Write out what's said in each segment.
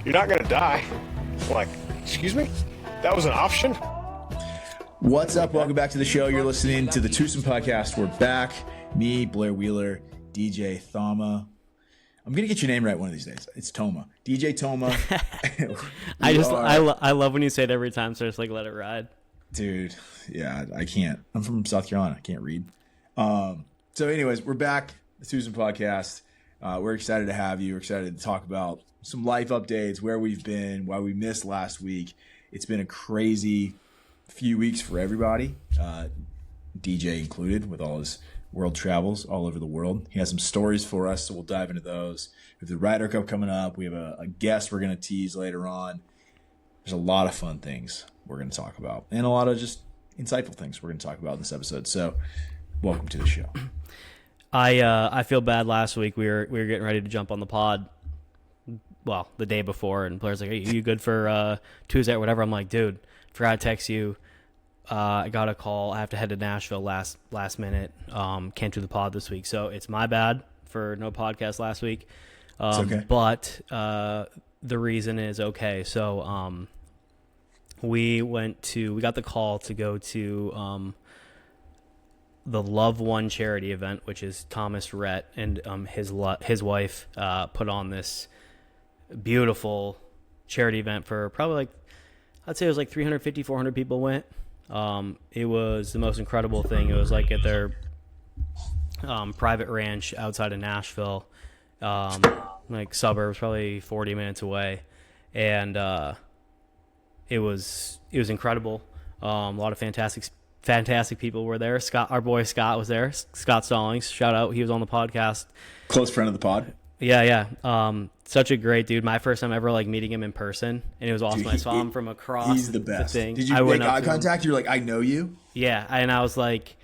You're not going to die. Like, excuse me? That was an option? What's up? Welcome back to the show. You're listening to the Twosome podcast. We're back. Me, Blair Wheeler, DJ Thoma. I'm going to get your name right one of these days. It's Thoma. DJ Thoma. I love when you say it every time, so just like let it ride. Dude, yeah, I can't. I'm from South Carolina. I can't read. So anyways, we're back. The Twosome podcast. We're excited to have you. We're excited to talk about some life updates, where we've been, why we missed last week. It's been a crazy few weeks for everybody, DJ included, with all his world travels all over the world. He has some stories for us, so we'll dive into those. We have the Ryder Cup coming up. We have a guest we're going to tease later on. There's a lot of fun things we're going to talk about, and a lot of just insightful things we're going to talk about in this episode. So welcome to the show. I feel bad. Last week we were getting ready to jump on the pod, well, the day before, and Blair's like, "Hey, you good for Tuesday or whatever?" I'm like, "Dude, forgot to text you. I got a call. I have to head to Nashville last minute. Can't do the pod this week, so it's my bad for no podcast last week. It's okay. But the reason is okay. So we got the call to go to the Love One charity event, which is Thomas Rhett and his wife put on this beautiful charity event for probably like, I'd say it was like 350, 400 people went. It was the most incredible thing. It was like at their private ranch outside of Nashville, like suburbs, probably 40 minutes away. And it was incredible. A lot of fantastic people were there. Our boy Scott was there. Scott Stallings, shout out. He was on the podcast. Close friend of the pod. Yeah. Such a great dude. My first time ever like meeting him in person, and it was awesome. I saw him from across. He's the best. Thing. Did you make eye contact? You're like, I know you. Yeah, and I was like,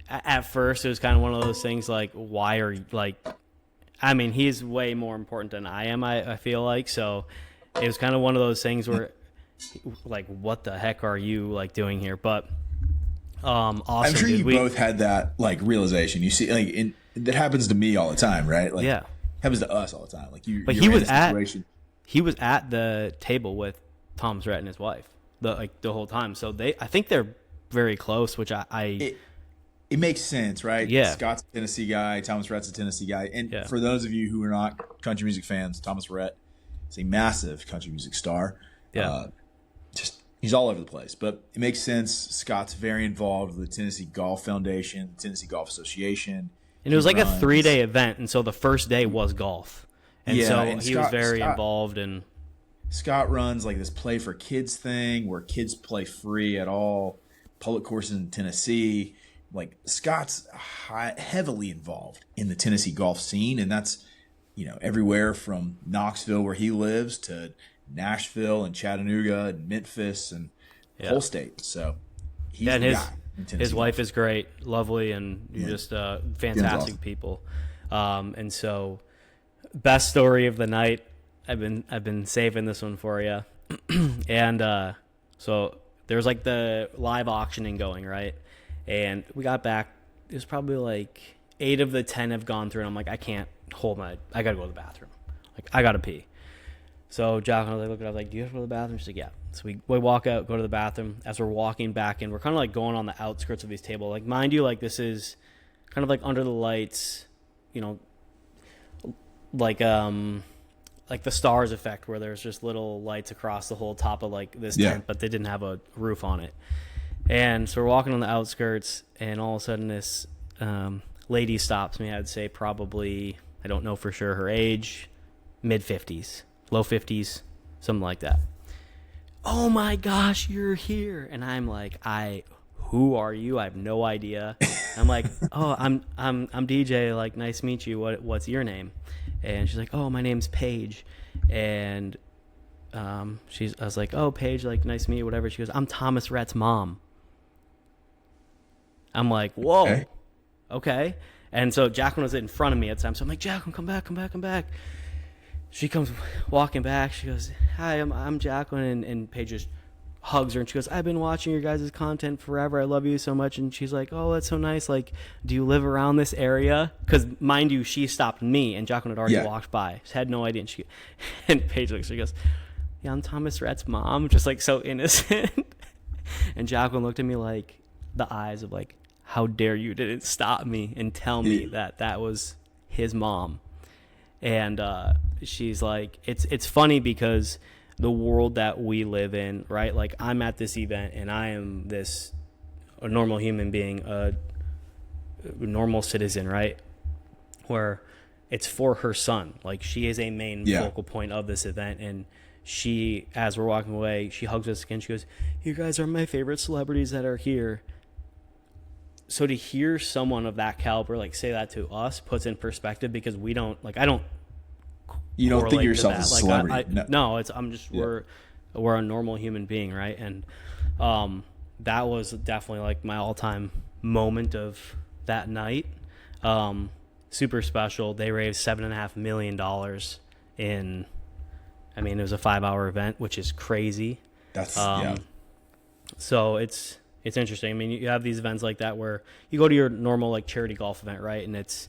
at first it was kind of one of those things like, why are you like? I mean, he's way more important than I am. I feel like so. It was kind of one of those things where, like, what the heck are you like doing here? But awesome. I'm sure you both had that like realization. You see, like, that happens to me all the time, right? Like, yeah. Happens to us all the time. Like he was at the table with Tom's Rhett and his wife the whole time. So I think they're very close, which it makes sense, right? Yeah. Scott's a Tennessee guy, Thomas Rhett's a Tennessee guy, and for those of you who are not country music fans, Thomas Rhett is a massive country music star. Yeah, he's all over the place, but it makes sense. Scott's very involved with the Tennessee Golf Foundation, the Tennessee Golf Association. And it was like a 3-day event, and so the first day was golf. And he was very involved. And Scott runs like this Play for Kids thing where kids play free at all public courses in Tennessee. Like, Scott's heavily involved in the Tennessee golf scene, and that's, everywhere from Knoxville, where he lives, to Nashville and Chattanooga and Memphis and the whole state. So he's the guy. His wife is great, lovely, and just fantastic awesome people. And so, best story of the night. I've been saving this one for you. And so there's like the live auctioning going, right? And we got back. It was probably like 8 of the 10 have gone through, and I'm like, I gotta go to the bathroom. Like, I gotta pee. So Jacqueline was like, I was like, do you have to go to the bathroom? She's like, yeah. So we walk out, go to the bathroom. As we're walking back in, we're kind of like going on the outskirts of these tables. Like, mind you, like, this is kind of like under the lights, like the Stars effect, where there's just little lights across the whole top of like this tent, but they didn't have a roof on it. And so we're walking on the outskirts, and all of a sudden this lady stops me. I'd say probably, I don't know for sure her age, mid-50s. Low 50s, something like that. Oh my gosh, you're here. And I'm like, who are you? I have no idea. I'm like, oh, I'm DJ, like, nice to meet you. What's your name? And she's like, oh, my name's Paige. And I was like, oh, Paige, like, nice to meet you, whatever. She goes, I'm Thomas Rhett's mom. I'm like, whoa. Okay. And so Jacqueline was in front of me at the time. So I'm like, Jacqueline, come back. She comes walking back. She goes, hi, I'm Jacqueline. And Paige just hugs her and she goes, I've been watching your guys' content forever. I love you so much. And she's like, oh, that's so nice. Like, do you live around this area? Because mind you, she stopped me and Jacqueline had already walked by. She had no idea. And Paige looks, she goes, yeah, I'm Thomas Rhett's mom. Just like so innocent. And Jacqueline looked at me like the eyes of like, how dare you didn't stop me and tell me that was his mom. And she's like, it's funny because the world that we live in, right? Like I'm at this event and I am a normal human being, a normal citizen, right? Where it's for her son. Like she is a main focal point of this event. And she, as we're walking away, she hugs us again. She goes, you guys are my favorite celebrities that are here. So to hear someone of that caliber, like say that to us puts in perspective because we don't like, I don't, you don't think of yourself as a celebrity. No, I'm just, we're a normal human being. Right. And, that was definitely like my all time moment of that night. Super special. They raised $7.5 million in, I mean, it was a 5-hour event, which is crazy. That's, So it's interesting. I mean, you have these events like that where you go to your normal like charity golf event, right? And it's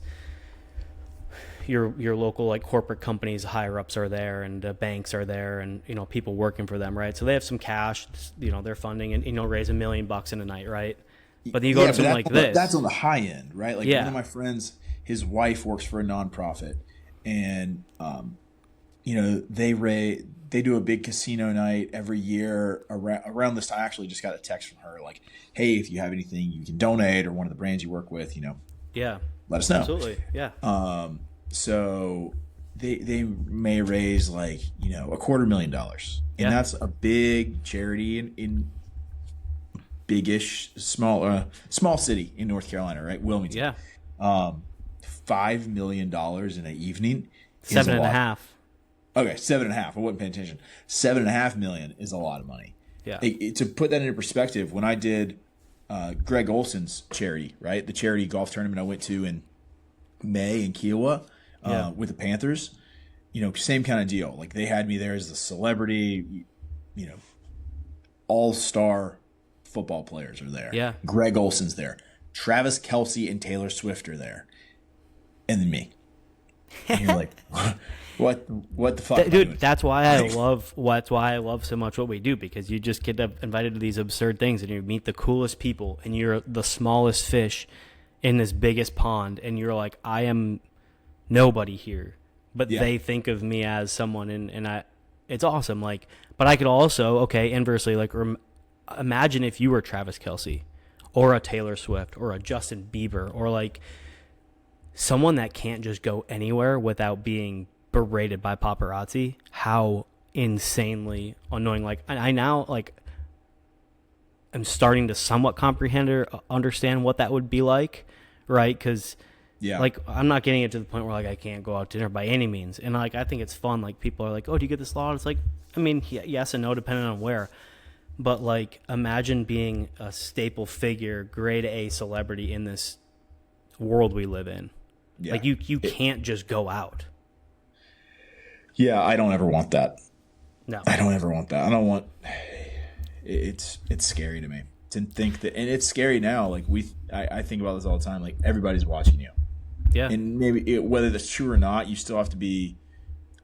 your local like corporate companies, higher ups are there, and banks are there, and you know people working for them, right? So they have some cash, you know, they're funding and raise $1 million in a night, right? But then you go to something like this. That's on the high end, right? Like one of my friends, his wife works for a nonprofit, and they do a big casino night every year around this time. I actually just got a text from her like, hey, if you have anything you can donate or one of the brands you work with, let us know. Absolutely. Yeah. So they may raise like, $250,000, and that's a big charity in biggish, small city in North Carolina, right? Wilmington. Yeah. $5 million in an evening. 7.5. Okay, 7.5. I wasn't paying attention. $7.5 million is a lot of money. Yeah. To put that into perspective, when I did Greg Olson's charity, right, the charity golf tournament I went to in May in Kiowa with the Panthers, same kind of deal. Like they had me there as a celebrity. All-star football players are there. Yeah. Greg Olson's there. Travis Kelce and Taylor Swift are there, and then me. And you're like, what the fuck, dude? That's why I love so much what we do, because you just get invited to these absurd things and you meet the coolest people, and you're the smallest fish in this biggest pond, and you're like, I am nobody here, but they think of me as someone, and it's awesome. Like, but I could also inversely like imagine if you were Travis Kelce or a Taylor Swift or a Justin Bieber or like someone that can't just go anywhere without being berated by paparazzi. How insanely annoying. Like I now like I'm starting to somewhat comprehend or understand what that would be like, right? Because like I'm not getting it to the point where like I can't go out to dinner by any means, and like I think it's fun. Like people are like, oh, do you get this lot? It's like, I mean, yes and no depending on where. But like, imagine being a staple figure, grade A celebrity in this world we live in. Yeah. Like you can't just go out. Yeah, I don't ever want that. No, I don't ever want that. I don't want. It's scary to me to think that, and it's scary now. Like I think about this all the time. Like everybody's watching you. Yeah, and maybe whether that's true or not, you still have to be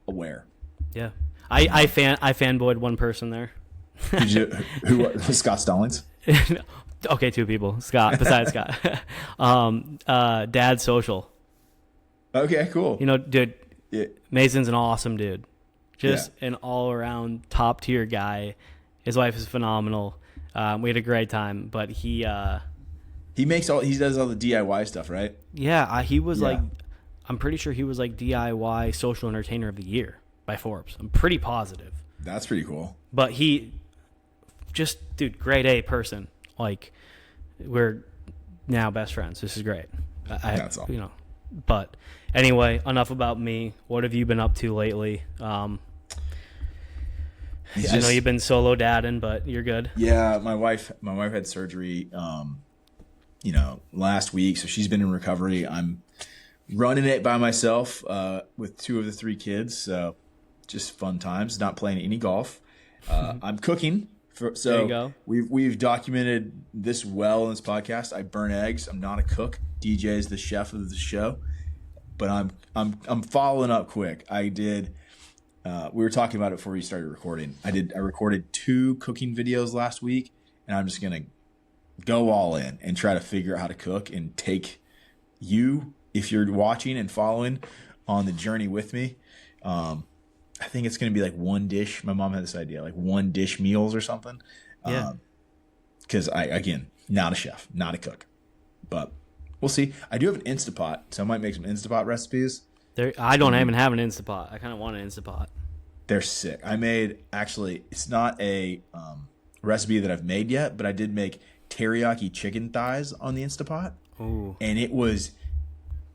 aware. Yeah, I fanboyed one person there. Did you? Who was Scott Stallings? Okay, two people. Scott, besides Scott. Dad Social. Okay, cool. Dude, Mason's an awesome dude. Just an all-around top-tier guy. His wife is phenomenal. We had a great time, but he does all the DIY stuff, right? Yeah, he was like, I'm pretty sure he was like DIY Social Entertainer of the Year by Forbes. I'm pretty positive. That's pretty cool. But dude, grade A person. Like, we're now best friends. This is great. That's all. But anyway, enough about me. What have you been up to lately? I know you've been solo dadding, but you're good. Yeah, my wife had surgery, last week, so she's been in recovery. I'm running it by myself with 2 of the 3 kids, so just fun times. Not playing any golf. I'm cooking There you go. We've documented this well in this podcast. I burn eggs. I'm not a cook. DJ is the chef of the show, but I'm following up quick. I did. We were talking about it before we started recording. I recorded 2 cooking videos last week, and I'm just gonna go all in and try to figure out how to cook and take you, if you're watching and following, on the journey with me. I think it's going to be like one dish. My mom had this idea, like one dish meals or something. Yeah. Because again, not a chef, not a cook, but we'll see. I do have an Instapot, so I might make some Instapot recipes. I don't even have an Instapot. I kind of want an Instapot. They're sick. I made, actually, it's not a recipe that I've made yet, but I did make teriyaki chicken thighs on the Instapot. Ooh. And it was,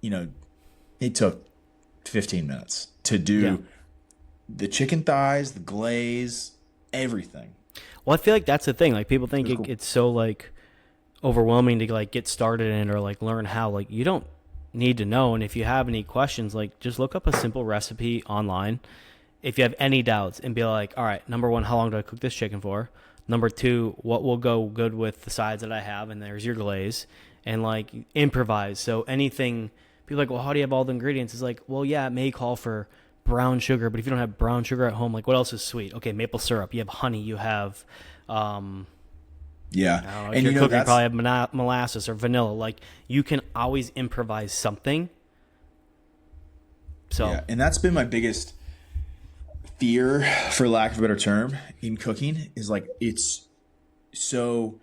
it took 15 minutes to do. Yeah. The chicken thighs, the glaze, everything. Well, I feel like that's the thing. Like, people think Cool. it's so like overwhelming to like get started in or like learn how. Like, you don't need to know. And if you have any questions, like, just look up a simple recipe online. If you have any doubts, and be like, all right, number 1, how long do I cook this chicken for? Number 2, what will go good with the sides that I have? And there's your glaze. And like, improvise. So anything, people are like, well, how do you have all the ingredients? It's like, well, yeah, it may call for brown sugar, but if you don't have brown sugar at home, like, what else is sweet? Okay, maple syrup. You have honey. You have, Yeah, and you're cooking, probably have molasses or vanilla. Like, you can always improvise something. So, yeah, and that's been my biggest fear, for lack of a better term, in cooking, is like, it's so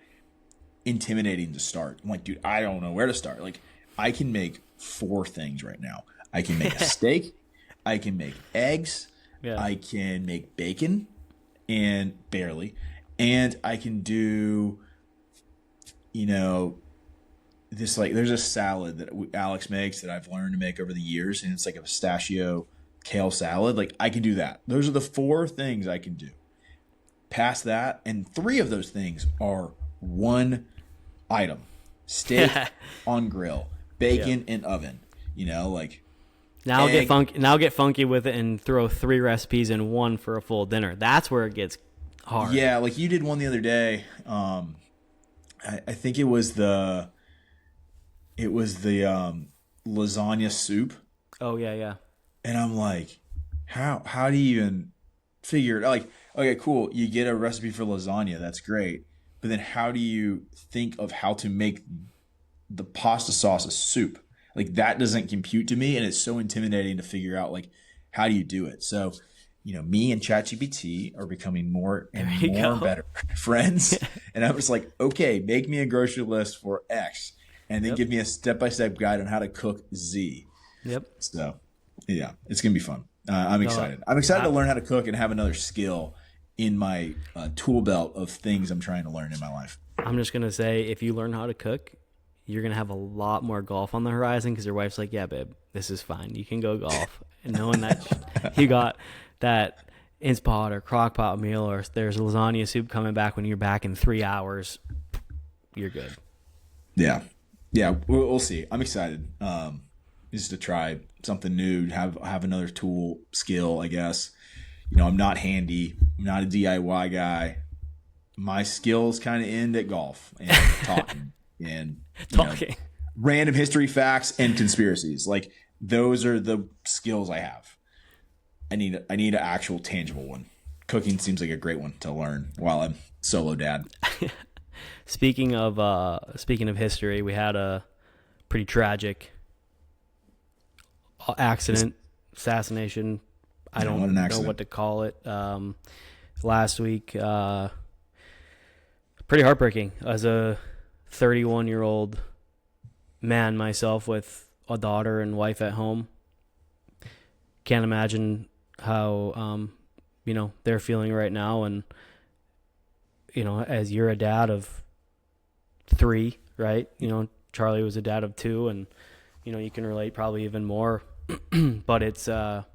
intimidating to start. I'm like, dude, I don't know where to start. Like, I can make 4 things right now. I can make a steak. I can make eggs. Yeah. I can make bacon, and barely. And I can do, this, like, there's a salad that Alex makes that I've learned to make over the years, and it's like a pistachio kale salad. Like, I can do that. Those are the 4 things I can do. Past that, and 3 of those things are one item: steak on grill, bacon in oven. Like. Now get funky with it and throw 3 recipes in one for a full dinner. That's where it gets hard. Yeah, like you did one the other day. I think it was the lasagna soup. Oh yeah. And I'm like, how do you even figure it out? Like, okay, cool, you get a recipe for lasagna, that's great. But then how do you think of how to make the pasta sauce a soup? Like, that doesn't compute to me, and it's so intimidating to figure out, like, how do you do it? So, me and ChatGPT are becoming more and more better friends. And I'm just like, okay, make me a grocery list for X, and then give me a step-by-step guide on how to cook Z. Yep. So, yeah, it's going to be fun. I'm excited. I'm excited to learn how to cook and have another skill in my tool belt of things I'm trying to learn in my life. I'm just going to say, if you learn how to cook, you're going to have a lot more golf on the horizon, because your wife's like, yeah, babe, this is fine. You can go golf. And knowing that you got that Instapot or crock pot meal, or there's lasagna soup coming back when you're back in 3 hours, you're good. Yeah. Yeah, we'll see. I'm excited just to try something new, have another tool, skill, I guess. I'm not handy. I'm not a DIY guy. My skills kind of end at golf and talking. And random history facts and conspiracies. Like, those are the skills I have. I need an actual tangible one. Cooking seems like a great one to learn while I'm solo dad. Speaking of history, we had a pretty tragic assassination. I don't know what to call it. Last week, pretty heartbreaking. As a 31-year-old man myself with a daughter and wife at home, can't imagine how they're feeling right now. And as you're a dad of 3, right? Charlie was a dad of 2, and you can relate probably even more. But it sucks,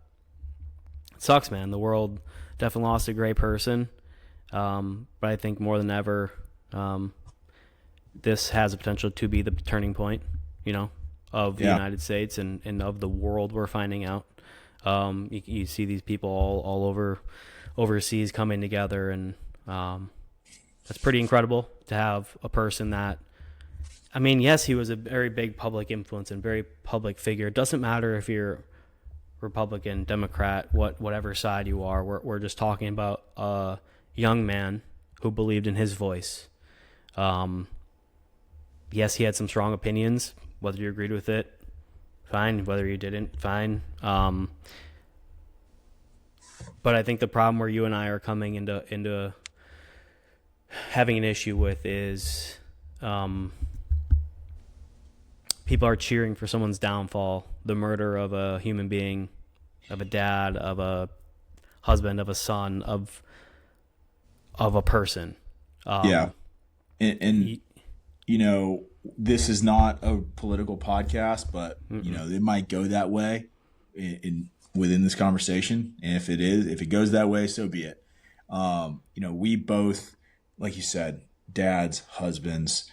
man. The world definitely lost a great person. But I think more than ever, this has the potential to be the turning point, of the United States and of the world. We're finding out. You see these people all over overseas coming together, and That's pretty incredible to have a person that, I mean, yes, he was a very big public influence and very public figure. It doesn't matter if you're Republican, Democrat, whatever side you are. We're just talking about a young man who believed in his voice. Yes, he had some strong opinions. Whether you agreed with it, fine. Whether you didn't, fine. But I think the problem where you and I are coming into having an issue with is people are cheering for someone's downfall, the murder of a human being, of a dad, of a husband, of a son, of a person. Yeah. And you know, this is not a political podcast, but you know, it might go that way within this conversation. And if it goes that way, so be it. You know, we both, like you said, dads, husbands,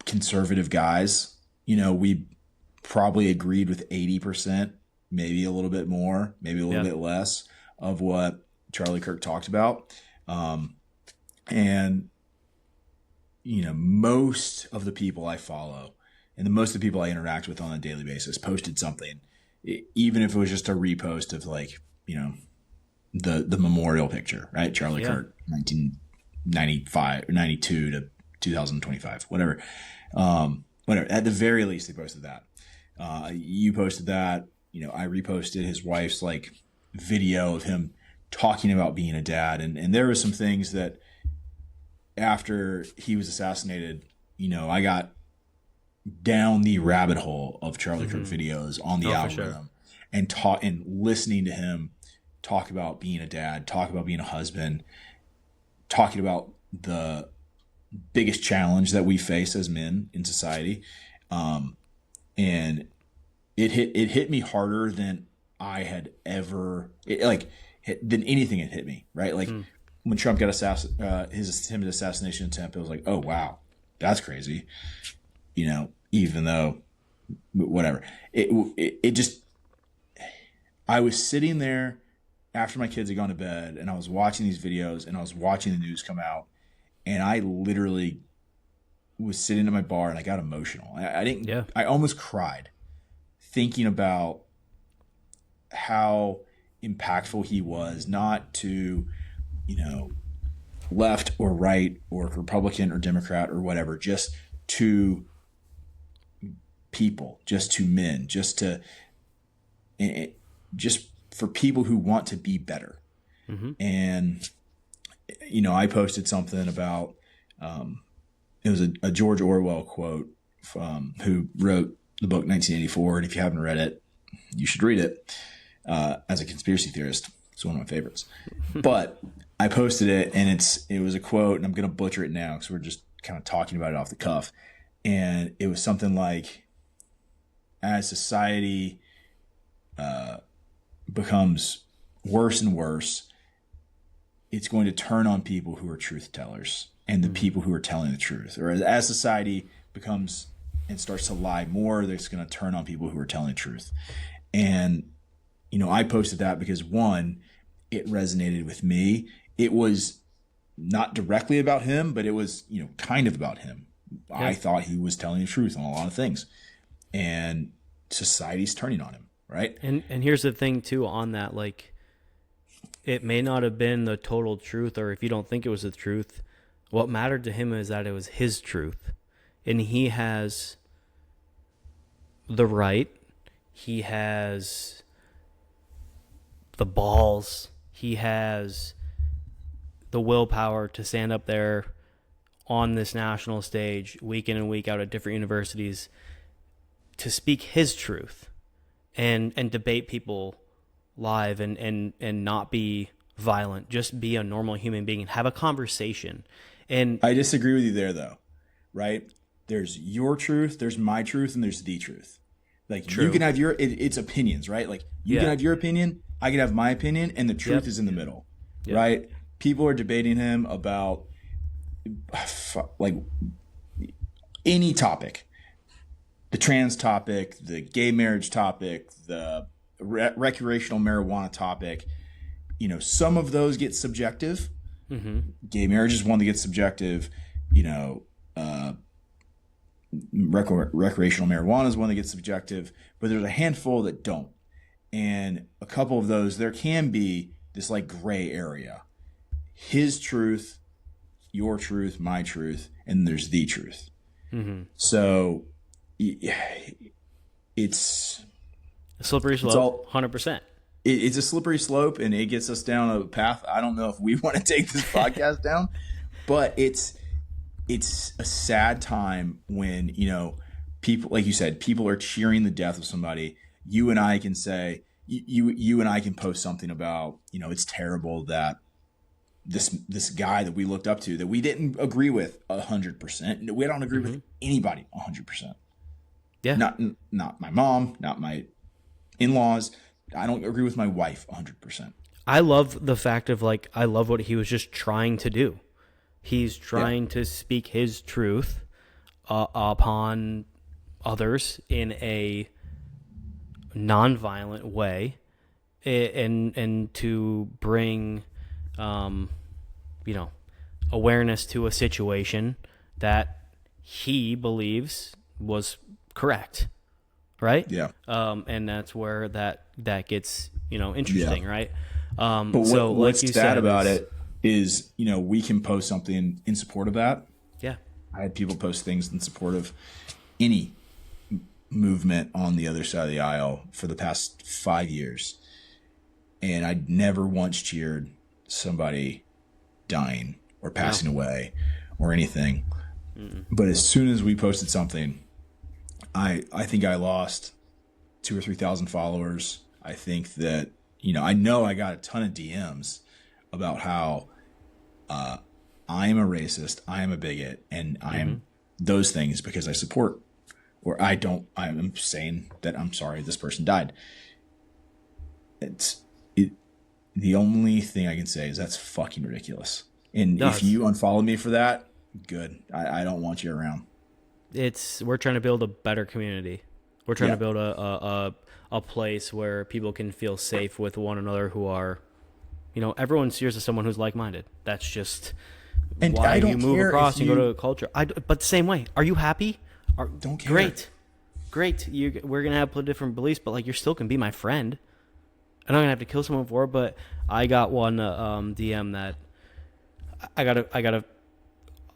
conservative guys, you know, we probably agreed with 80%, maybe a little bit more, maybe a little bit less of what Charlie Kirk talked about. And, you know, most of the people I follow and most of the people I interact with on a daily basis posted something, even if it was just a repost of, like, you know, the memorial picture, right? Charlie Kirk, 1995 or 92 to 2025, whatever. Whatever. At the very least, they posted that. You posted that. You know, I reposted his wife's, like, video of him talking about being a dad. And there were some things that after he was assassinated, you know, I got down the rabbit hole of Charlie Kirk videos on the algorithm and listening to him talk about being a dad, talk about being a husband, talking about the biggest challenge that we face as men in society. And it hit me harder than I had ever, than anything had hit me, right? Like when Trump got his assassination attempt, it was like, oh, wow, that's crazy. You know, even though whatever, it just, I was sitting there after my kids had gone to bed and I was watching these videos and I was watching the news come out, and I literally was sitting at my bar and I got emotional. I almost cried thinking about how impactful he was, not to, you know, left or right or Republican or Democrat or whatever, just to people, just to men, just for people who want to be better. And, you know, I posted something about, it was a George Orwell quote from who wrote the book 1984. And if you haven't read it, you should read it. As a conspiracy theorist, it's one of my favorites. But I posted it, and it was a quote, and I'm going to butcher it now because we're just kind of talking about it off the cuff. And it was something like, as society becomes worse and worse, it's going to turn on people who are truth tellers and the people who are telling the truth. Or as society becomes and starts to lie more, it's going to turn on people who are telling the truth. And, you know, I posted that because, one, it resonated with me. It was not directly about him, but it was, you know, kind of about him. Yeah. I thought he was telling the truth on a lot of things. And society's turning on him, right? And here's the thing, too, on that. Like, it may not have been the total truth, or if you don't think it was the truth, what mattered to him is that it was his truth. And he has the right. He has the balls. He has the willpower to stand up there on this national stage week in and week out at different universities to speak his truth and debate people live and not be violent, just be a normal human being and have a conversation. And I disagree with you there, though, right? There's your truth, there's my truth, and there's the truth. Like, true. You can have it's opinions, right? Like, you can have your opinion, I can have my opinion, and the truth is in the middle, right? People are debating him about, like, any topic. The trans topic, the gay marriage topic, the recreational marijuana topic. You know, some of those get subjective, Gay marriage is one that gets subjective. You know, recreational marijuana is one that gets subjective, but there's a handful that don't. And a couple of those, there can be this like gray area. His truth, your truth, my truth, and there's the truth. So it's a slippery slope, 100%. It's a slippery slope, and it gets us down a path. I don't know if we want to take this podcast down, but it's a sad time when, you know, people, like you said, people are cheering the death of somebody. You and I can say, you and I can post something about, you know, it's terrible that this guy that we looked up to, that we didn't agree with 100%. We don't agree with anybody 100%. Yeah. Not my mom, not my in-laws. I don't agree with my wife 100%. I love the fact of like, I love what he was just trying to do. He's trying to speak his truth upon others in a non-violent way, and to bring, you know, awareness to a situation that he believes was correct, right? Yeah. And that's where that gets, you know, interesting, right? But so what's like you sad said, about it is, you know, we can post something in support of that. Yeah. I had people post things in support of any movement on the other side of the aisle for the past 5 years. And I never once cheered somebody dying or passing away or anything. But as soon as we posted something, I think I lost 2,000 or 3,000 followers. I think that, you know I got a ton of DMs about how I am a racist, I am a bigot, and I am those things because I support, or I'm saying that I'm sorry this person died. The only thing I can say is that's fucking ridiculous. And if you unfollow me for that, good. I don't want you around. We're trying to build a better community. We're trying to build a place where people can feel safe with one another who are, you know, everyone cheers to someone who's like-minded. That's just and why I don't you move care across and you, go to a culture. But the same way, are you happy? Don't care. Great. We're going to have different beliefs, but like, you still can be my friend. I'm not going to have to kill someone for it, but I got one DM that I got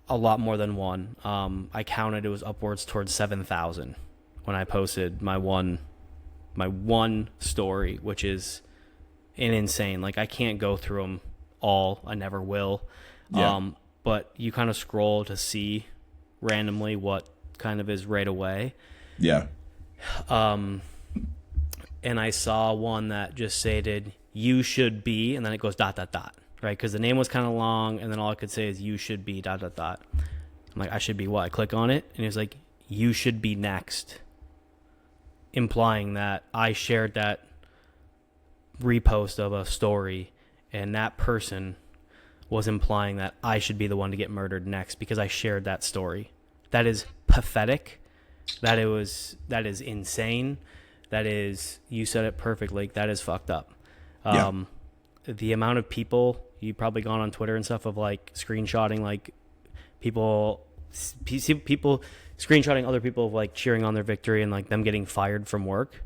a lot more than one. I counted, it was upwards towards 7,000 when I posted my one story, which is insane. Like, I can't go through them all. I never will. Yeah. But you kind of scroll to see randomly what kind of is right away. Yeah. And I saw one that just stated, "You should be," and then it goes ... right? Because the name was kind of long, and then all I could say is, "You should be ... I'm like, I should be what? I click on it, and it was like, "You should be next," implying that I shared that repost of a story, and that person was implying that I should be the one to get murdered next because I shared that story. That is pathetic. That is insane. That is, you said it perfectly. That is fucked up. The amount of people, you've probably gone on Twitter and stuff, of like screenshotting, like people screenshotting other people of like cheering on their victory and like them getting fired from work.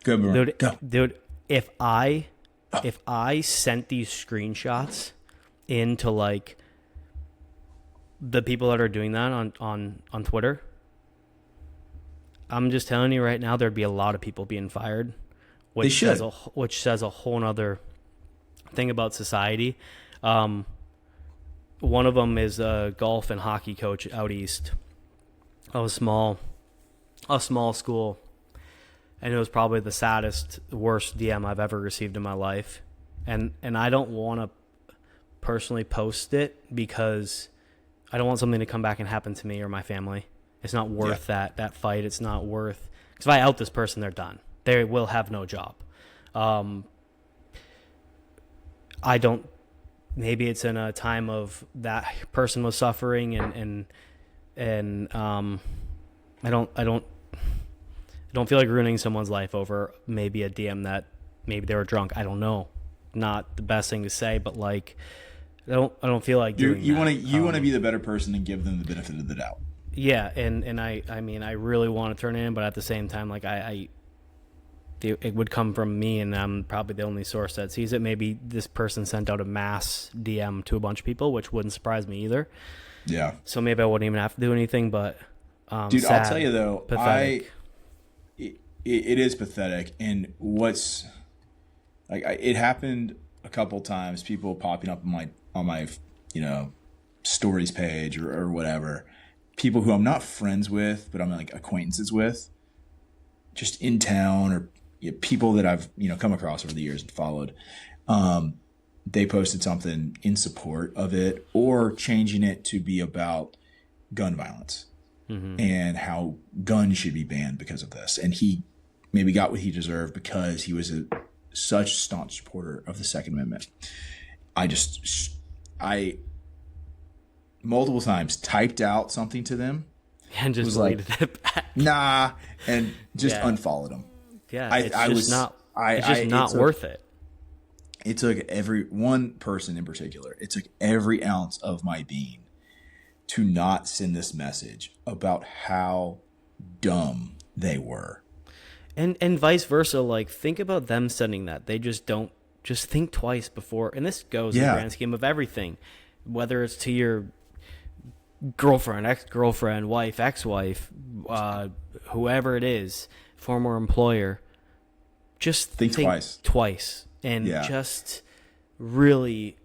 Good, dude, if I sent these screenshots into like the people that are doing that on Twitter, I'm just telling you right now, there'd be a lot of people being fired, which says a whole nother thing about society. One of them is a golf and hockey coach out east of a small school, and it was probably the saddest, worst DM I've ever received in my life. And I don't want to personally post it because I don't want something to come back and happen to me or my family. It's not worth that fight. It's not worth, because if I out this person, they're done. They will have no job. Maybe it's in a time of that person was suffering and I don't feel like ruining someone's life over maybe a DM that maybe they were drunk. I don't know. Not the best thing to say, but like, I don't feel like doing you that. You want to be the better person and give them the benefit of the doubt. Yeah, and I mean, I really want to turn it in, but at the same time, like it would come from me, and I'm probably the only source that sees it. Maybe this person sent out a mass DM to a bunch of people, which wouldn't surprise me either. Yeah. So maybe I wouldn't even have to do anything, but dude, sad, I'll tell you though, pathetic. It is pathetic, and what's like it happened a couple times. People popping up on my stories page or whatever. People who I'm not friends with, but I'm like acquaintances with, just in town, or people that I've come across over the years and followed. They posted something in support of it or changing it to be about gun violence and how guns should be banned because of this. And he maybe got what he deserved because he was such staunch supporter of the Second Amendment. I multiple times typed out something to them and just deleted it back. Nah, and just unfollowed them. Yeah, it's just not worth it. It took every one person in particular. It took every ounce of my being to not send this message about how dumb they were. And vice versa. Like, think about them sending that. They just think twice before. And this goes in the grand scheme of everything, whether it's to your girlfriend, ex-girlfriend, wife, ex-wife, whoever it is, former employer. Just think twice. And just really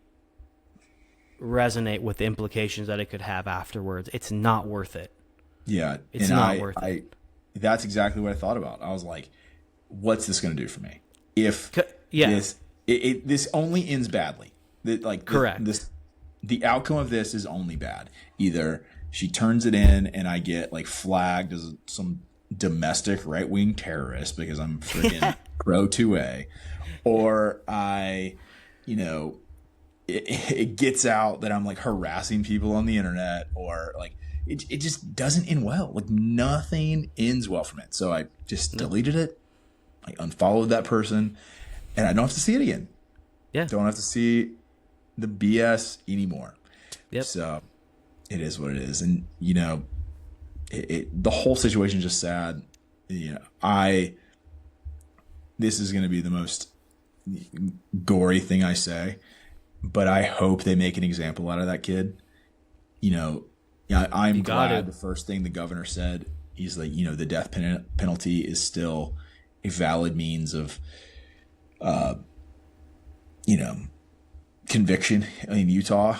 resonate with the implications that it could have afterwards. It's not worth it. Yeah. It's not worth it. That's exactly what I thought about. I was like, what's this going to do for me? If this only ends badly. Correct. The outcome of this is only bad. Either she turns it in and I get like flagged as some domestic right-wing terrorist because I'm freaking pro 2A, or it gets out that I'm like harassing people on the internet, or like it just doesn't end well. Like nothing ends well from it. So I just deleted it. I unfollowed that person, and I don't have to see it again. Yeah. Don't have to see the BS anymore. Yep. So it is what it is. And the whole situation is just sad. This is going to be the most gory thing I say, but I hope they make an example out of that kid. I'm glad the first thing the governor said, he's like, the death penalty is still a valid means of, conviction in Utah.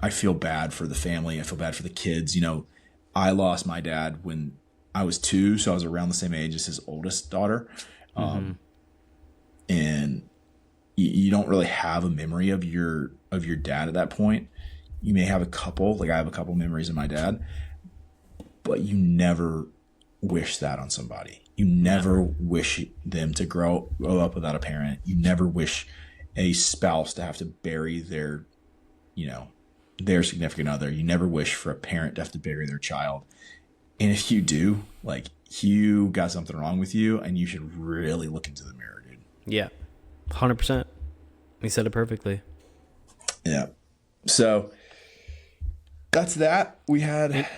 I feel bad for the family. I feel bad for the kids. I lost my dad when I was 2, so I was around the same age as his oldest daughter. And you don't really have a memory of your dad at that point. You may have a couple, like I have a couple memories of my dad, but you never wish that on somebody. You never wish them to grow up without a parent. You never wish a spouse to have to bury their significant other. You never wish for a parent to have to bury their child. And if you do, like, you got something wrong with you, and you should really look into the mirror, dude. Yeah, 100%. He said it perfectly. Yeah. So that's that. We had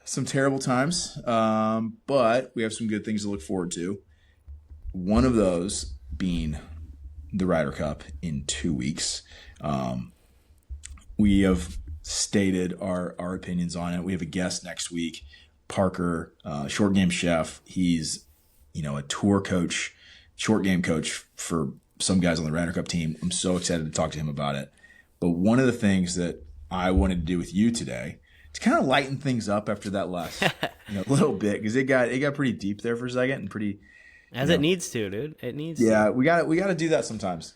some terrible times, but we have some good things to look forward to. One of those being the Ryder Cup in 2 weeks. We have stated our opinions on it. We have a guest next week, Parker, short game chef. He's, a tour coach, short game coach for some guys on the Ryder Cup team. I'm so excited to talk to him about it. But one of the things that I wanted to do with you today to kind of lighten things up after that last little bit, because it got pretty deep there for a second and pretty it needs to, dude. It needs to. Yeah, we got to do that sometimes,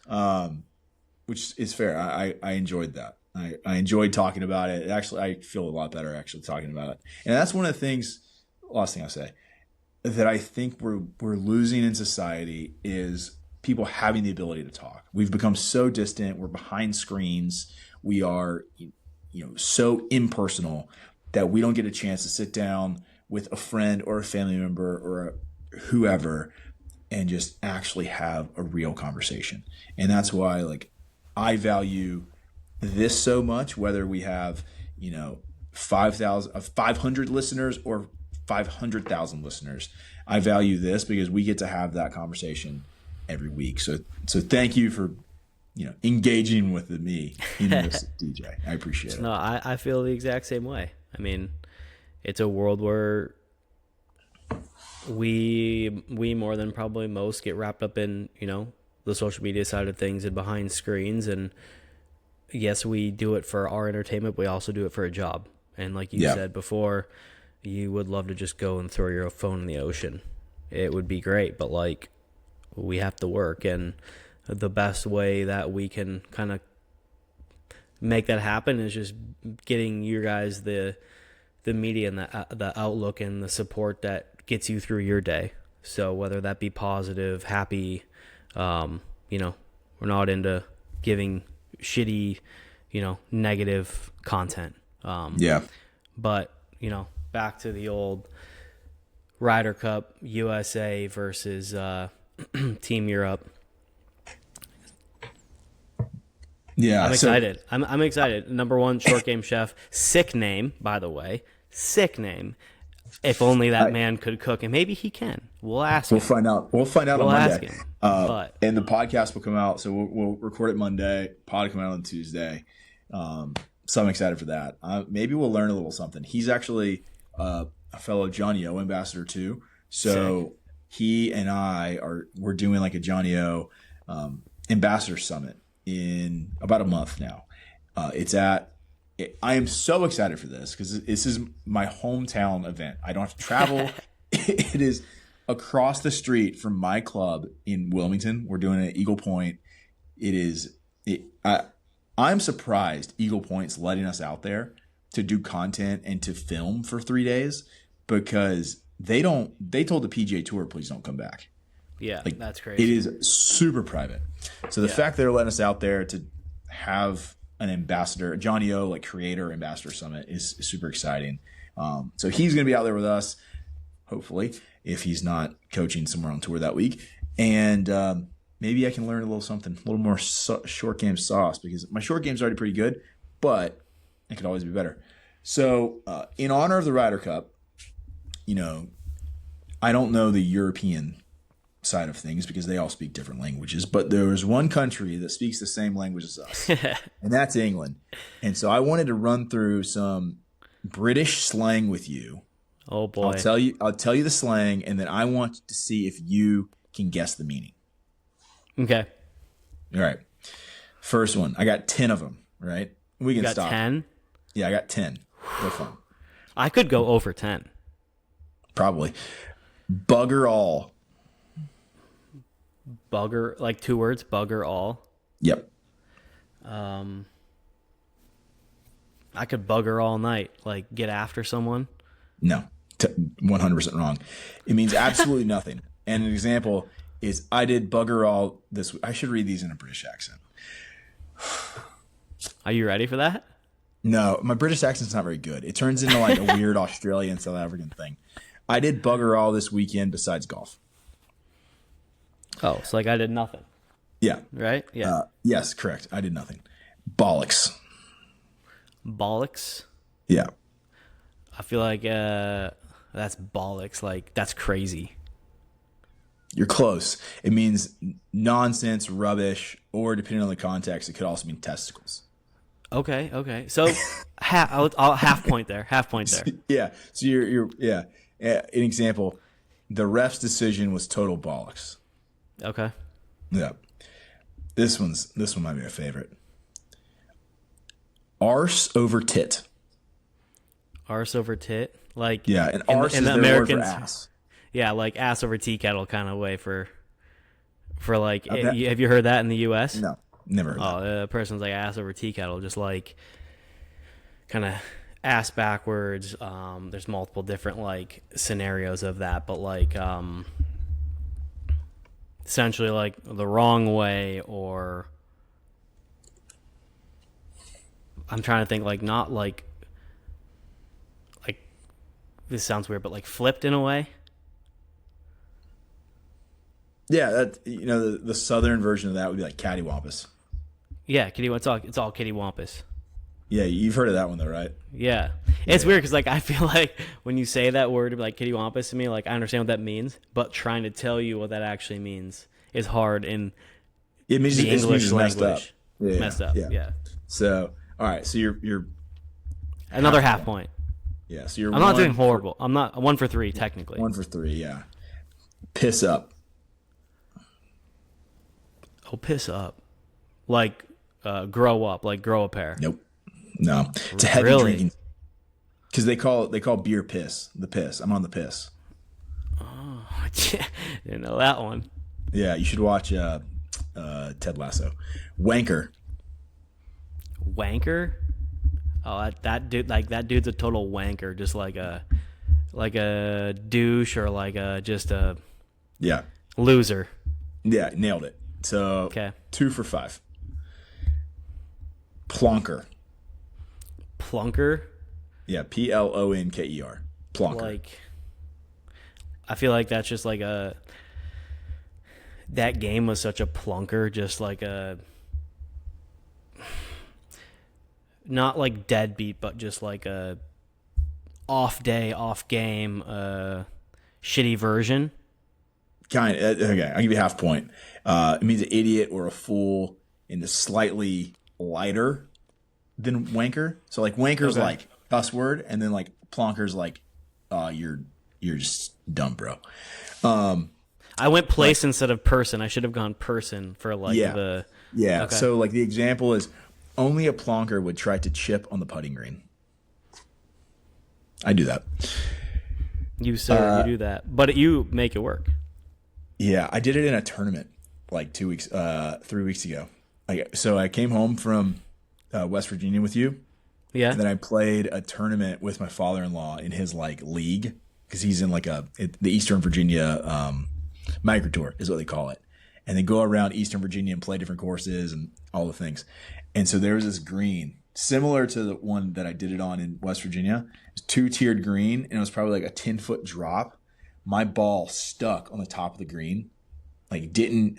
which is fair. I enjoyed that. I enjoyed talking about it. Actually, I feel a lot better actually talking about it. And that's one of the things, last thing I'll say, that I think we're losing in society is people having the ability to talk. We've become so distant. We're behind screens. We are, so impersonal that we don't get a chance to sit down with a friend or a family member or whoever and just actually have a real conversation. And that's why, like, I value this so much, whether we have, 500 listeners or 500,000 listeners. I value this because we get to have that conversation every week. So thank you for, engaging with me in this, DJ. I appreciate it. No, I feel the exact same way. I mean, it's a world where we more than probably most get wrapped up in, the social media side of things and behind screens. And yes, we do it for our entertainment, but we also do it for a job. And like you said before, you would love to just go and throw your phone in the ocean. It would be great, but like, we have to work. And the best way that we can kind of make that happen is just getting you guys the media and the outlook and the support that gets you through your day. So whether that be positive, happy, we're not into giving shitty, negative content. But, back to the old Ryder Cup, USA versus Team Europe. Yeah, I'm excited. I'm excited. Number one, Short Game Chef. Sick name, by the way. Sick name. If only that man could cook, and maybe he can. We'll ask him. We'll find out. We'll find out on Monday. Ask him. And the podcast will come out. So we'll record it Monday. Pod will come out on Tuesday. So I'm excited for that. Maybe we'll learn a little something. He's actually a fellow Johnny O ambassador too. So sick. He and we're doing like a Johnny O ambassador summit in about a month now. I am so excited for this because this is my hometown event. I don't have to travel. It is across the street from my club in Wilmington. We're doing it at Eagle Point. I'm surprised Eagle Point's letting us out there to do content and to film for 3 days because they told the PGA Tour, please don't come back. Yeah, that's crazy. It is super private. So the fact they're letting us out there to have an ambassador, a Johnny O creator ambassador summit is super exciting. So he's going to be out there with us, hopefully, if he's not coaching somewhere on tour that week. And maybe I can learn a little something, a little more short game sauce because my short game's already pretty good, but it could always be better. So in honor of the Ryder Cup, I don't know the European side of things because they all speak different languages, but there is one country that speaks the same language as us, and that's England. And so I wanted to run through some British slang with you. Oh boy. I'll tell you the slang, and then I want to see if you can guess the meaning. Okay. All right. First one. I got 10 of them, right? We can stop. 10? Yeah, I got 10. Go fun. I could go over 10. Probably. Bugger all. Bugger, like 2 words, bugger all. Yep. I could bugger all night, like get after someone. No, 100% wrong. It means absolutely nothing. And an example is I did bugger all this. I should read these in a British accent. Are you ready for that? No, my British accent's not very good. It turns into like a weird Australian, South African thing. I did bugger all this weekend besides golf. Oh, so like I did nothing. Yeah. Right? Yeah. Yes, correct. I did nothing. Bollocks. Bollocks? Yeah. I feel like that's bollocks. Like, that's crazy. You're close. It means nonsense, rubbish, or depending on the context, it could also mean testicles. Okay. So I'll half point there. Yeah. So you're yeah. An example, the ref's decision was total bollocks. Okay. Yeah. This one might be my favorite. Arse over tit. Arse over tit, like and arse in is the their Americans, word for ass. Yeah, like ass over tea kettle kind of way for like. Have you heard that in the U.S.? No, never heard that. The person's like ass over tea kettle, just like kind of ass backwards. There's multiple different like scenarios of that, but like essentially like the wrong way, or I'm trying to think like not like this sounds weird, but like flipped in a way. Yeah, that the southern version of that would be like cattywampus. Yeah, it's all kittywampus. Yeah, you've heard of that one though, right? Yeah. It's weird because, like, I feel like when you say that word, like, kittywampus to me, like, I understand what that means, but trying to tell you what that actually means is hard in it means the English messed up. language. Messed up, yeah. So, all right, so you're another half point. Yeah, so you're I'm not doing horrible. I'm not 1 for 3, technically. 1 for 3, yeah. Piss up. Oh, piss up. Like, grow up, like grow a pair. Nope. No. It's a heavy Really? drinking. Because they call beer piss. The piss. I'm on the piss. Oh, didn't know that one. Yeah, you should watch Ted Lasso. Wanker. Wanker? Oh, that dude, like, that dude's a total wanker, just like a douche, or like just a loser. Yeah, nailed it. So Okay. 2 for 5. Plonker. Plunker? Yeah, Plonker. Plonker. Like, I feel like that's just like that game was such a plunker, just like not like deadbeat, but just like a off day, off game, shitty version. Okay, I'll give you half point. It means an idiot or a fool in the slightly lighter than wanker. So like wanker's like cuss word, and then like plonker's like you're just dumb, bro. I went place instead of person. I should have gone person for like the Yeah. Okay. So like the example is only a plonker would try to chip on the putting green. I do that. You sir, you do that, but you make it work. Yeah, I did it in a tournament like 3 weeks ago. So I came home from West Virginia with you. Yeah. And then I played a tournament with my father-in-law in his like league, because he's in like the Eastern Virginia micro tour is what they call it. And they go around Eastern Virginia and play different courses and all the things. And so there was this green similar to the one that I did it on in West Virginia. It was 2-tiered green, and it was probably like a 10-foot drop. My ball stuck on the top of the green. Like it didn't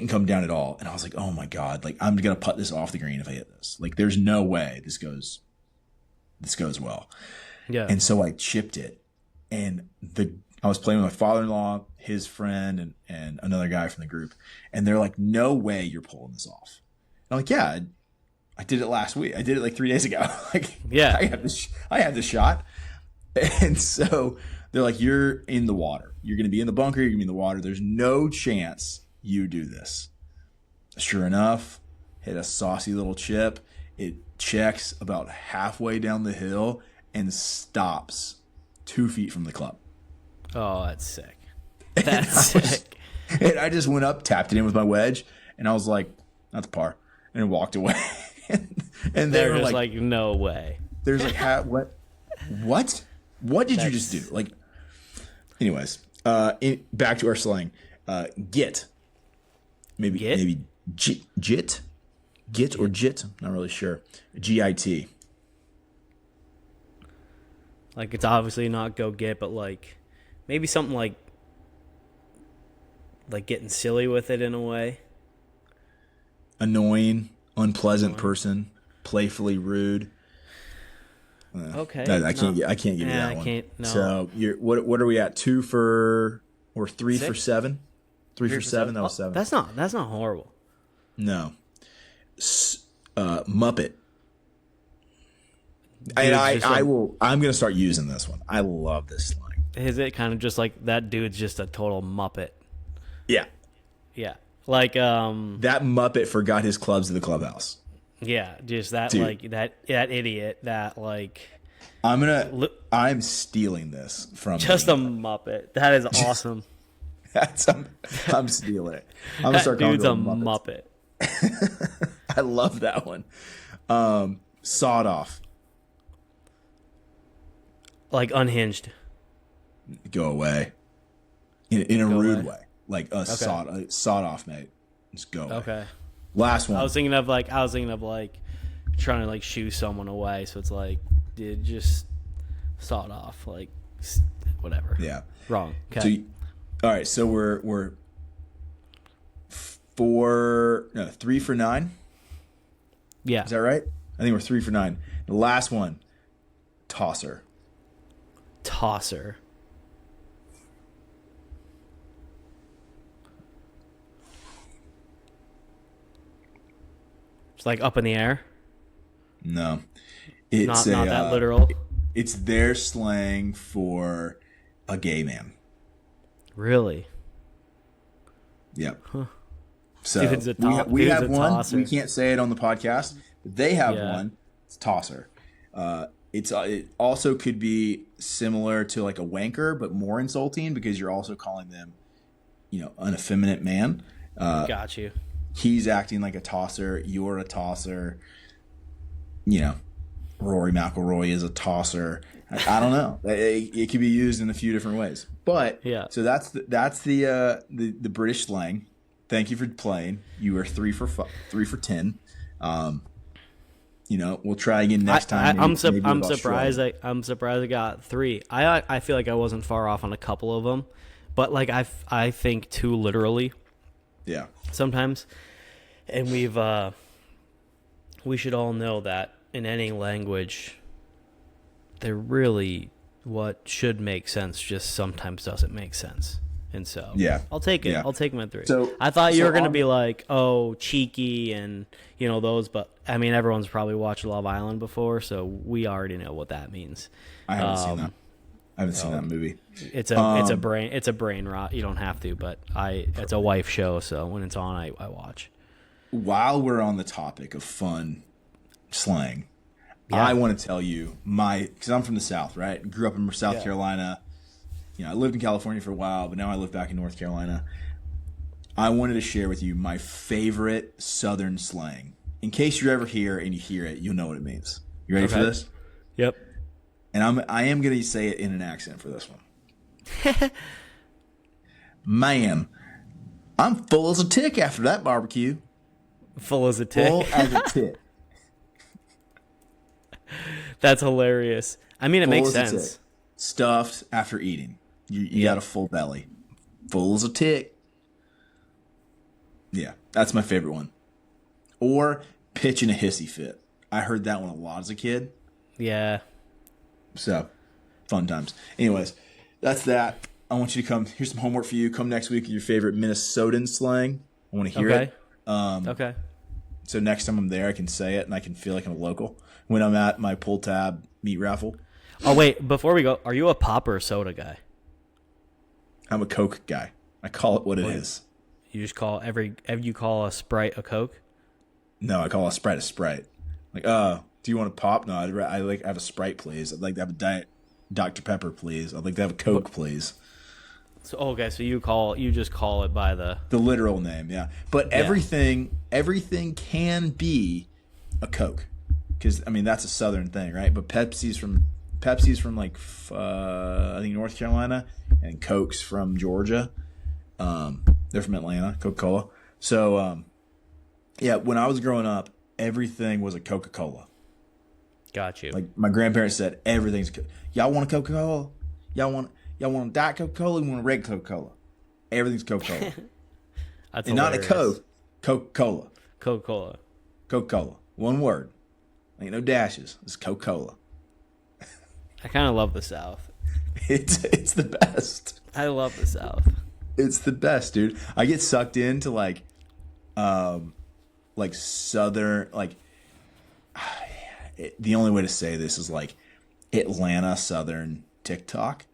come down at all. And I was like, oh my God, like I'm going to putt this off the green if I hit this. Like there's no way this goes well. Yeah. And so I chipped it, and I was playing with my father-in-law, his friend, and another guy from the group. And they're like, no way you're pulling this off. I'm like, yeah, I did it last week. I did it like 3 days ago. Like, yeah, I have this shot. And so they're like, you're in the water. You're going to be in the bunker. You're going to be in the water. There's no chance you do this. Sure enough, hit a saucy little chip. It checks about halfway down the hill and stops 2 feet from the club. Oh, that's sick. That's sick. And I just went up, tapped it in with my wedge, and I was like, that's par. And walked away. and They're just like, no way. There's like, what? What did you just do? Like, anyways, back to our slang. Git. Maybe jit or jit. Not really sure. GIT. Like, it's obviously not go get, but like maybe something like getting silly with it in a way. Annoying, unpleasant person, playfully rude. Okay. I can't give you that one. Can't, no. So what are we at? 2 for or 3 6? for 7? 3 for 7. That was 7. That's not horrible. No. Muppet. Dude, And I'm gonna start using this one. I love this slang. Is it kind of just like that dude's just a total Muppet? Yeah. Yeah. Like That Muppet forgot his clubs at the clubhouse. yeah, just that Dude. like that idiot that like I'm stealing this from just a Muppet. That is awesome. I'm stealing it. I'm gonna start calling dude's a them Muppets. Muppet. I love that one. Sawed off. Like unhinged. Go away. In a rude away. way. Like sawed off, mate. Just go away. Okay. Last one. I was thinking of like trying to like shoo someone away, so it's like, dude, just saw it off, like whatever. Yeah. Wrong. Okay. So all right, so we're 3 for 9. Yeah. Is that right? I think we're 3 for 9. The last one, tosser. Tosser. It's like up in the air. No, it's Not that literal. It's their slang for a gay man. Really? Yep. Huh. So Dude's a we dude's have a one. tosser. We can't say it on the podcast, but they have Yeah. one. It's tosser. It also could be similar to like a wanker, but more insulting because you're also calling them, an effeminate man. Got you. He's acting like a tosser. You're a tosser. Rory McIlroy is a tosser. I don't know. It could be used in a few different ways. But Yeah. So that's the British slang. Thank you for playing. You were 3 for 10. We'll try again next time. I'm maybe with surprised. Australia. I'm surprised I got 3. I feel like I wasn't far off on a couple of them, but like I think too literally Yeah. sometimes, and we should all know that in any language, there really what should make sense just sometimes doesn't make sense. And so Yeah. I'll take it. Yeah. I'll take them at 3. So I thought you were going to be like, oh, cheeky and, those. But, I mean, everyone's probably watched Love Island before, so we already know what that means. I haven't seen that. I haven't seen that movie. It's a brain rot. You don't have to, but it's a wife show, so when it's on, I watch. While we're on the topic of fun slang, Yeah. I want to tell you because I'm from the South, right? Grew up in South Carolina. I lived in California for a while, but now I live back in North Carolina. I wanted to share with you my favorite Southern slang. In case you're ever here and you hear it, you'll know what it means. You ready for this? Yep. And I am going to say it in an accent for this one. Man, I'm full as a tick after that barbecue. Full as a tick. Full as a tick. That's hilarious. I mean, it makes Full as a sense. tick. Stuffed after eating. You got a full belly. Full as a tick. Yeah, that's my favorite one. Or pitching a hissy fit. I heard that one a lot as a kid. Yeah. So, fun times. Anyways, that's that. I want you to come. Here's some homework for you. Come next week with your favorite Minnesotan slang. I want to hear it. Okay. So next time I'm there, I can say it and I can feel like I'm a local. When I'm at my pull tab meat raffle. Oh, wait. Before we go, are you a pop or a soda guy? I'm a Coke guy. I call it what it is. You just call you call a Sprite a Coke? No, I call a Sprite. Like, do you want a pop? No, I have a Sprite, please. I'd like to have a Diet Dr. Pepper, please. I'd like to have a Coke, please. So okay, so you just call it by the literal name, yeah. But everything can be a Coke, because I mean that's a Southern thing, right? But Pepsi's from like I think North Carolina, and Coke's from Georgia. They're from Atlanta, Coca-Cola. So when I was growing up, everything was a Coca-Cola. Got you. Like my grandparents said, everything's y'all want a Coca-Cola? Y'all want a Diet Coca-Cola? You want a red Coca-Cola? Everything's Coca-Cola. That's and not a hilarious. Coke. Coca-Cola. Coca-Cola. Coca-Cola. One word. Ain't no dashes. It's Coca-Cola. I kind of love the South. It's the best. I love the South. It's the best, dude. I get sucked into like Southern, the only way to say this is like Atlanta Southern TikTok.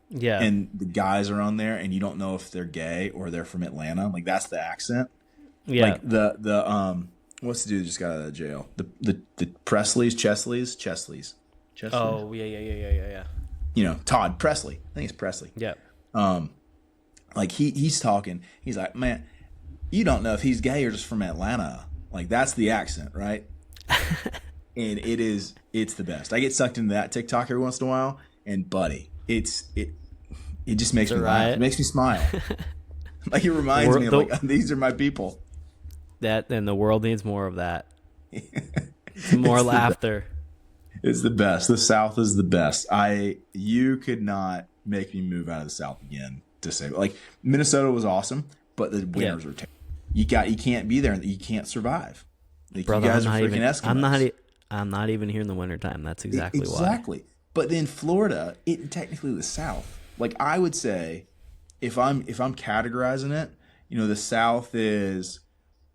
Yeah. And the guys are on there and you don't know if they're gay or they're from Atlanta. Like that's the accent. Yeah. Like the what's the dude that just got out of jail? The Chesleys. Oh, yeah. Todd Presley. I think it's Presley. Yeah. Like he's talking. He's like, man, you don't know if he's gay or just from Atlanta. Like that's the accent, right? And it's the best. I get sucked into that TikTok every once in a while, and buddy, it just makes me laugh. It makes me smile. Like it reminds me of like these are my people. That and the world needs more of that. More laughter. It's the best. The South is the best. You could not make me move out of the South again to say like Minnesota was awesome, but the winters were terrible. You can't be there. You can't survive. Like, Brother, you guys are freaking Eskimos. I'm not even here in the wintertime. That's exactly why. Exactly. But then Florida, technically the South. Like, I would say, if I'm categorizing it, the South is.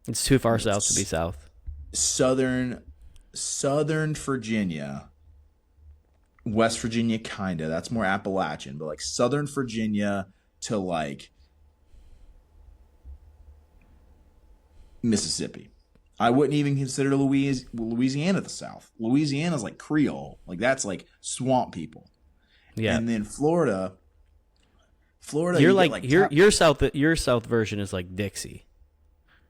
It's too far south to be South. Southern Virginia, West Virginia, kinda. That's more Appalachian, but like Southern Virginia to like Mississippi. I wouldn't even consider Louisiana the South. Louisiana's like Creole, like that's like swamp people. Yeah, and then Florida. You're like your South version is like Dixie.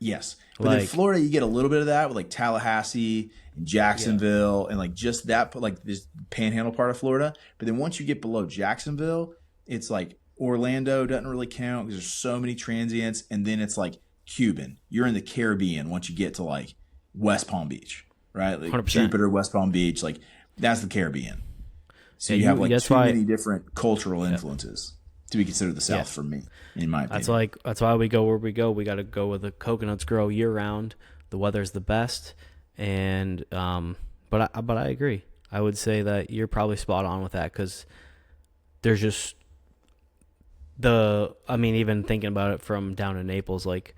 Yes. But in Florida, you get a little bit of that with like Tallahassee and Jacksonville and like just that, like this panhandle part of Florida. But then once you get below Jacksonville, it's like Orlando doesn't really count because there's so many transients. And then it's like Cuban. You're in the Caribbean once you get to like West Palm Beach, right? Like 100%. Jupiter, West Palm Beach, like that's the Caribbean. So you have like too many different cultural influences to be considered the South for me, in my opinion. That's why we go where we go. We got to go where the coconuts grow year round. The weather's the best, and but I agree. I would say that you're probably spot on with that because there's just even thinking about it from down in Naples, like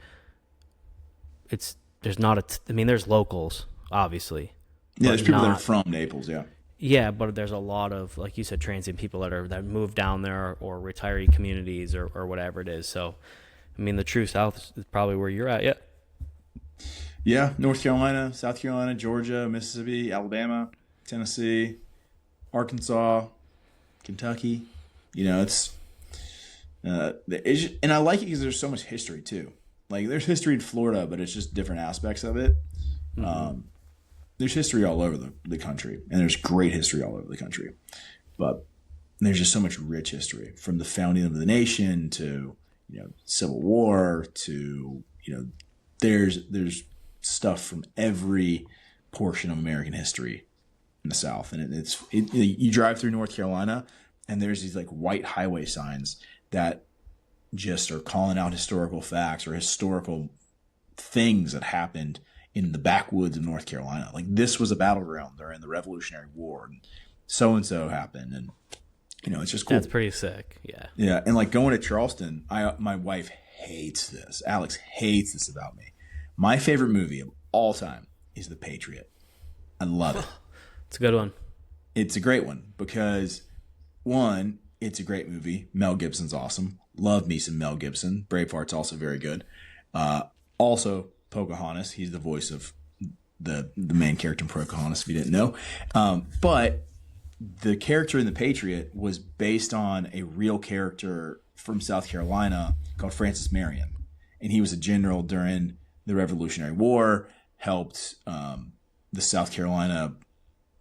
there's locals obviously. Yeah, there's people that are from Naples, yeah. Yeah, but there's a lot of, like you said, transient people that move down there or retiree communities or whatever it is. So, the true South is probably where you're at, yeah. Yeah, North Carolina, South Carolina, Georgia, Mississippi, Alabama, Tennessee, Arkansas, Kentucky. It's and I like it because there's so much history too. Like there's history in Florida, but it's just different aspects of it. Mm-hmm. There's history all over the country, and there's great history all over the country. But there's just so much rich history from the founding of the nation to, Civil War to, there's stuff from every portion of American history in the South. And you drive through North Carolina and there's these like white highway signs that just are calling out historical facts or historical things that happened in the backwoods of North Carolina. Like this was a battleground during the Revolutionary War and so happened. And, it's just cool. That's pretty sick. Yeah. Yeah. And like going to Charleston, my wife hates this. Alex hates this about me. My favorite movie of all time is The Patriot. I love it. It's a good one. It's a great one because one, it's a great movie. Mel Gibson's awesome. Love me some Mel Gibson. Braveheart's also very good. Also, Pocahontas. He's the voice of the main character in Pocahontas, if you didn't know. But the character in The Patriot was based on a real character from South Carolina called Francis Marion. And he was a general during the Revolutionary War, helped the South Carolina,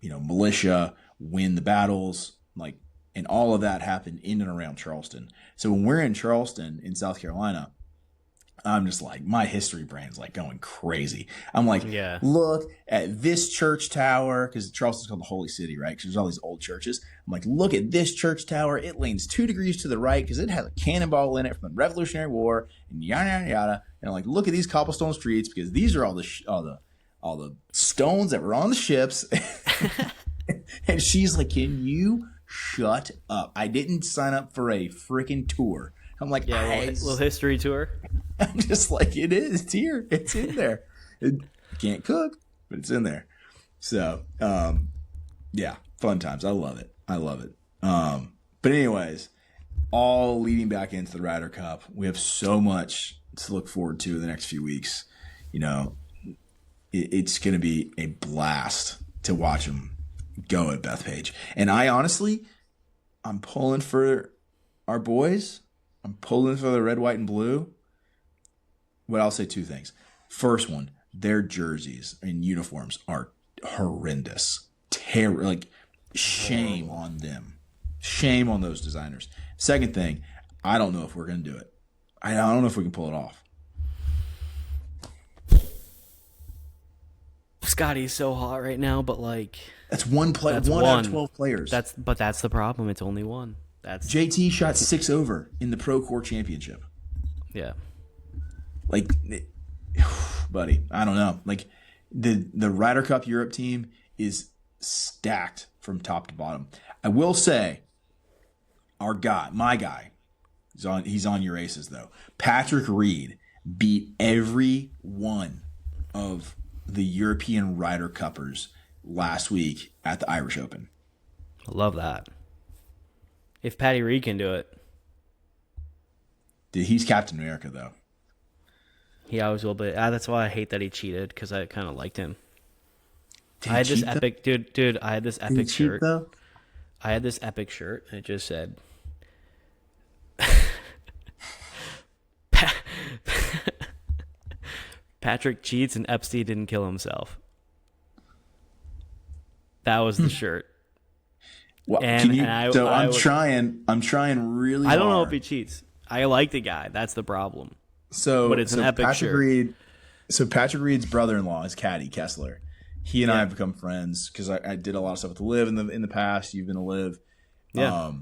militia win the battles, and all of that happened in and around Charleston. So when we're in Charleston in South Carolina, I'm just like, my history brain's like going crazy. I'm like, Look at this church tower, because Charleston's called the Holy City, right? Because there's all these old churches. I'm like, look at this church tower. It leans 2 degrees to the right because it has a cannonball in it from the Revolutionary War, and yada yada yada. And I'm like, look at these cobblestone streets because these are all the stones that were on the ships. And she's like, can you shut up? I didn't sign up for a freaking tour. I'm like, a little history tour. I'm just like, it is. It's here. It's in there. Can't cook, but it's in there. So, fun times. I love it. But anyways, all leading back into the Ryder Cup. We have so much to look forward to in the next few weeks. It's going to be a blast to watch them go at Bethpage. And I'm pulling for our boys. I'm pulling for the red, white, and blue. But I'll say 2 things. First one, their jerseys and uniforms are horrendous. Shame on them. Shame on those designers. Second thing, I don't know if we're going to do it. I don't know if we can pull it off. Scotty's so hot right now, but that's one play. That's one out of 12 players. That's the problem. It's only one. JT shot 6 over in the Pro Core Championship. Yeah. buddy, I don't know. Like the Ryder Cup Europe team is stacked from top to bottom. I will say, my guy, he's on your aces though. Patrick Reed beat every one of the European Ryder Cuppers last week at the Irish Open. I love that. If Patty Reed can do it. Dude, he's Captain America though. He always will be. That's why I hate that he cheated, because I kind of liked him. Did I had he this cheat, epic dude. I had this Did he epic cheat, shirt. though? I had this epic shirt, and it just said, "Patrick cheats and Epstein didn't kill himself." That was the shirt. Well, And I'm trying really hard. I don't know if he cheats. I like the guy. That's the problem. But it's an epic Patrick shirt. Reed. So Patrick Reed's brother-in-law is Caddy Kessler. He and I have become friends because I did a lot of stuff with the Live in the past. You've been to Live. Yeah.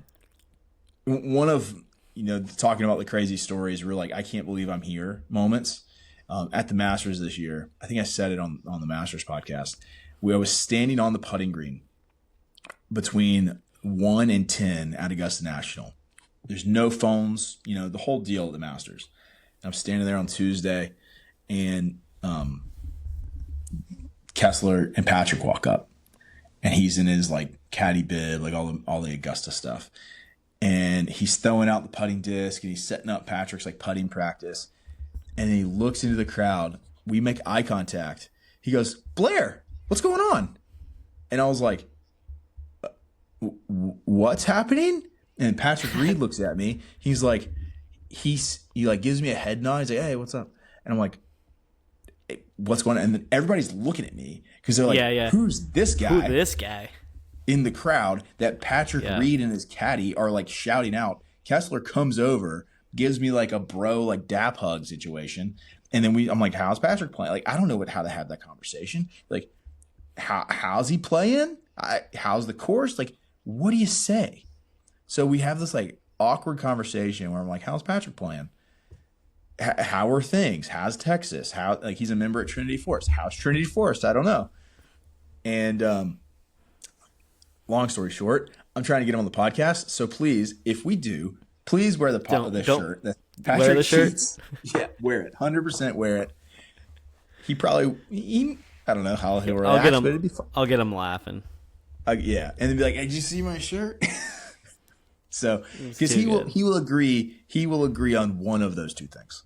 One of talking about the crazy stories were like, I can't believe I'm here moments. At the Masters this year, I think I said it on the Masters podcast. I was standing on the putting green between 1 and 10 at Augusta National. There's no phones, the whole deal at the Masters. I'm standing there on Tuesday, and Kessler and Patrick walk up, and he's in his like caddy bib, like all the Augusta stuff, and he's throwing out the putting disc, and he's setting up Patrick's like putting practice, and then he looks into the crowd. We make eye contact. He goes, "Blair, what's going on?" And I was like, "What's happening?" And Patrick Reed looks at me. He's like, he like gives me a head nod. He's like, "Hey, what's up?" And I'm like, hey, "What's going on?" And then everybody's looking at me because they're like, "Who's this guy?" Who's this guy? In the crowd that Patrick Reed and his caddy are like shouting out. Kessler comes over, gives me like a bro like dap hug situation, and then I'm like, "How's Patrick playing?" Like, I don't know how to have that conversation. Like, how's he playing? How's the course? Like, what do you say? So we have this like awkward conversation where I'm like, "How's Patrick playing? How are things? How's Texas? How like he's a member at Trinity Forest? How's Trinity Forest? I don't know." And long story short, I'm trying to get him on the podcast. So please, if we do, please wear the shirt. That Patrick wear the shirt. Cheats. Yeah, wear it. 100% wear it. I don't know how he'll react, but it'd be fun. I'll get him laughing. Yeah, and then be like, "Hey, did you see my shirt?" So, because he will agree on one of those two things.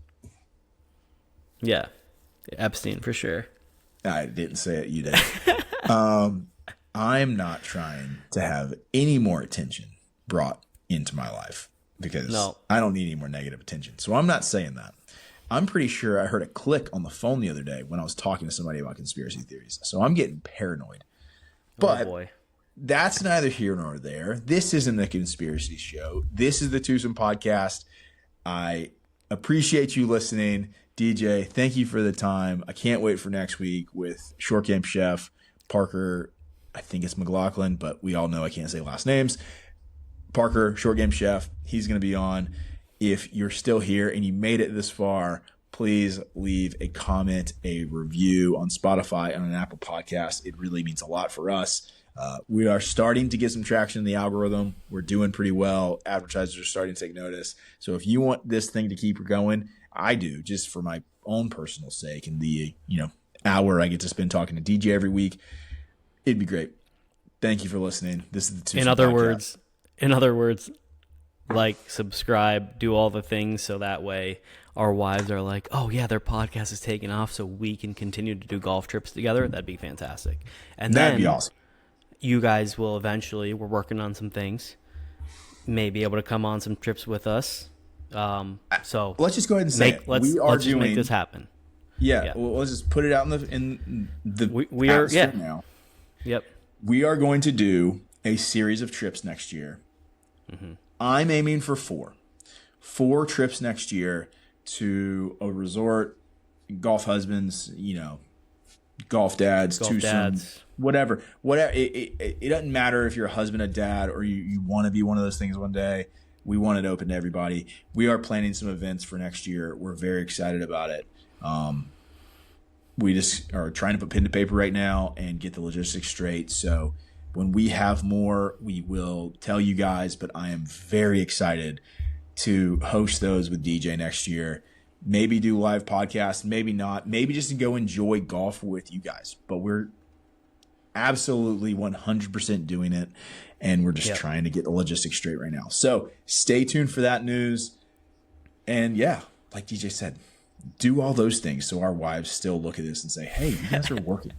Yeah, Epstein for sure. I didn't say it. You did. I'm not trying to have any more attention brought into my life because I don't need any more negative attention. So I'm not saying that. I'm pretty sure I heard a click on the phone the other day when I was talking to somebody about conspiracy theories. So I'm getting paranoid. But that's neither here nor there. This isn't the conspiracy show. This is the Twosome podcast. I appreciate you listening. DJ, thank you for the time. I can't wait for next week with Short Game Chef, Parker, I think it's McLaughlin, but we all know I can't say last names. Parker, Short Game Chef, he's going to be on. If you're still here and you made it this far, please leave a comment, a review on Spotify and on an Apple Podcast. It really means a lot for us. We are starting to get some traction in the algorithm. We're doing pretty well. Advertisers are starting to take notice. So if you want this thing to keep going, I do, just for my own personal sake and the hour I get to spend talking to DJ every week, it'd be great. Thank you for listening. This is the Twosome podcast. In other words, like, subscribe, do all the things so that way our wives are like, "Oh yeah, their podcast is taking off, so we can continue to do golf trips together." That'd be fantastic. And that'd be awesome. You guys will eventually, we're working on some things, may be able to come on some trips with us. So let's just go ahead and say let's just make this happen. Yeah. Well, let's just put it out in the we are now. Yep. We are going to do a series of trips next year. Mm-hmm. I'm aiming for 4 trips next year to a resort, golf husbands, golf dads, Twosome, whatever. It doesn't matter if you're a husband, a dad, or you want to be one of those things one day. We want it open to everybody. We are planning some events for next year. We're very excited about it. We just are trying to put pen to paper right now and get the logistics straight. So when we have more, we will tell you guys, but I am very excited to host those with DJ next year. Maybe do live podcasts, maybe not, maybe just to go enjoy golf with you guys. But we're absolutely 100% doing it, and we're just trying to get the logistics straight right now. So stay tuned for that news. And yeah, like DJ said, do all those things so our wives still look at this and say, hey, you guys are working.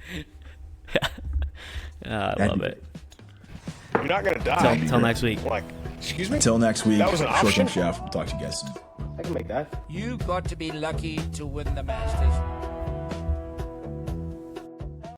I love it. You're not going to die. Till next week. Like, excuse me? Till next week. That was an option? Short Term Chef. We'll talk to you guys soon. I can make that. You've got to be lucky to win the Masters.